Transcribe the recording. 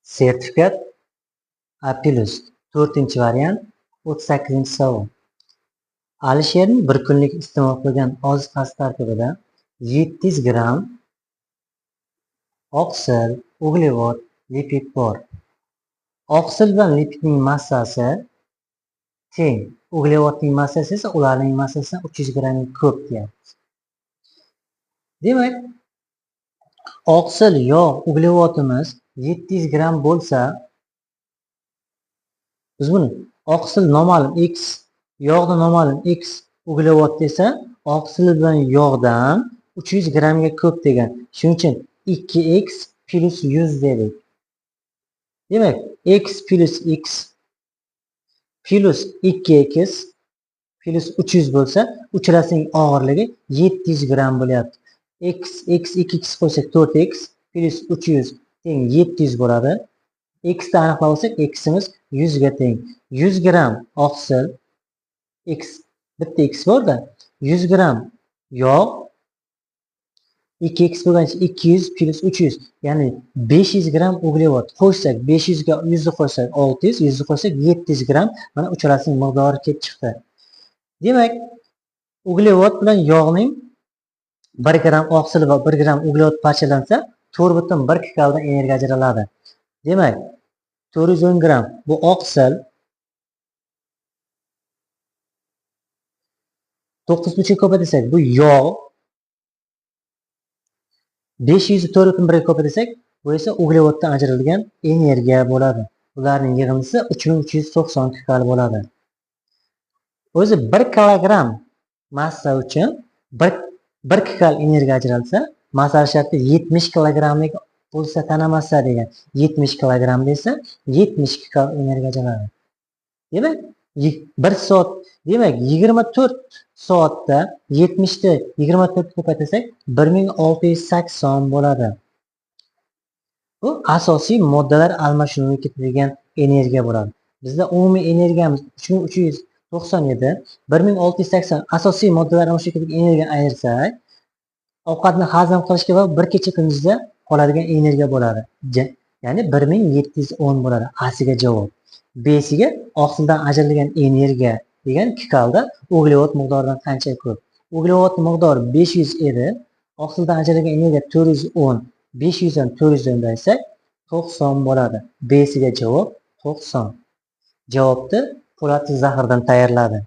Sertifikat A+. 4-variant 38-savol. Alisherning bir kunlik iste'mol qilgan ozuqasi tarkibida 700 gramm oqsil, uglevod, lipid bor. Oqsil bilan lipidning massasi teng. Uglevodning massasi esa ularning massasidan 300 gramm ko'p deyapmiz. Demak, oqsil yog' uglevodimiz 700 gramm bo'lsa, biz buni oqsil noma'lum x, yog'da noma'lum x, uglevod desa, oqsil bilan yog'dan 300 grammga ko'p degan. Shuning uchun 2x plus 100 dedik. Demak, x plus x plus 2x plus 300 bo'lsa, uchrasining og'irligi 700 gramm bo'lyapti. x 2x qo'ysak 4x plus 300 teng 700 bo'ladi. X ni aniqlab olsak, ximiz 100 ga teng. 100 gramm oqsil, x bitta x borda, 100 gramm yog' 2x bo'lgancha 200 plus 300, ya'ni 500 gramm uglevod qo'shsak, 500 ga 100 ni qo'shsak 600, 100 ni qo'shsak 700 gramm, mana uchalasining miqdori kelib chiqdi. Demak, uglevod bilan yog'ning 1 gramm oqsil va 1 gramm uglevod parchalansa, 4,1 kikaldan energiya ajraladi. Demak, 410 gramm bu oqsil, 9,5 ga ko'paytirsak bu yog', 500 ni 4,1 ga ko'paytirsak bu esa uglevoddan ajralgan energiya bo'ladi. Ularning yig'indisi 3390 kikal bo'ladi. O'zi 1 kilogramm massa uchun 1 kikal energiya ajralsa, masala sharti 70 kilogramlik bo'lsa tana massa degan. 70 kilogramm desa 70 kikal energiya ajraladi. Demak, 1 soat, demak 24 soatda 70 ni 24 ga ko'paytirsak 1680 bo'ladi. Bu asosiy moddalar almashinuviga ketadigan energiya bo'ladi. Bizda umumiy energiyamiz 3397, 1680 asosiy moddalar almashinuviga ketadigan energiyani ayirsak, ovqatni hazm qilishga va bir kecha kunduzda qoladigan energiya bo'ladi. Ya'ni 1710 bo'ladi. Asiga javob. B'siga oqsildan ajralgan energiya degan kikalda uglevod miqdoridan qancha ko'p? Uglevod miqdori 500 edi, oqsildan ajralgan energiya 410. 500 dan 410 daysak 90 bo'ladi. B'siga javob 90. Javobni Po'latov Zahirdan tayyorladi.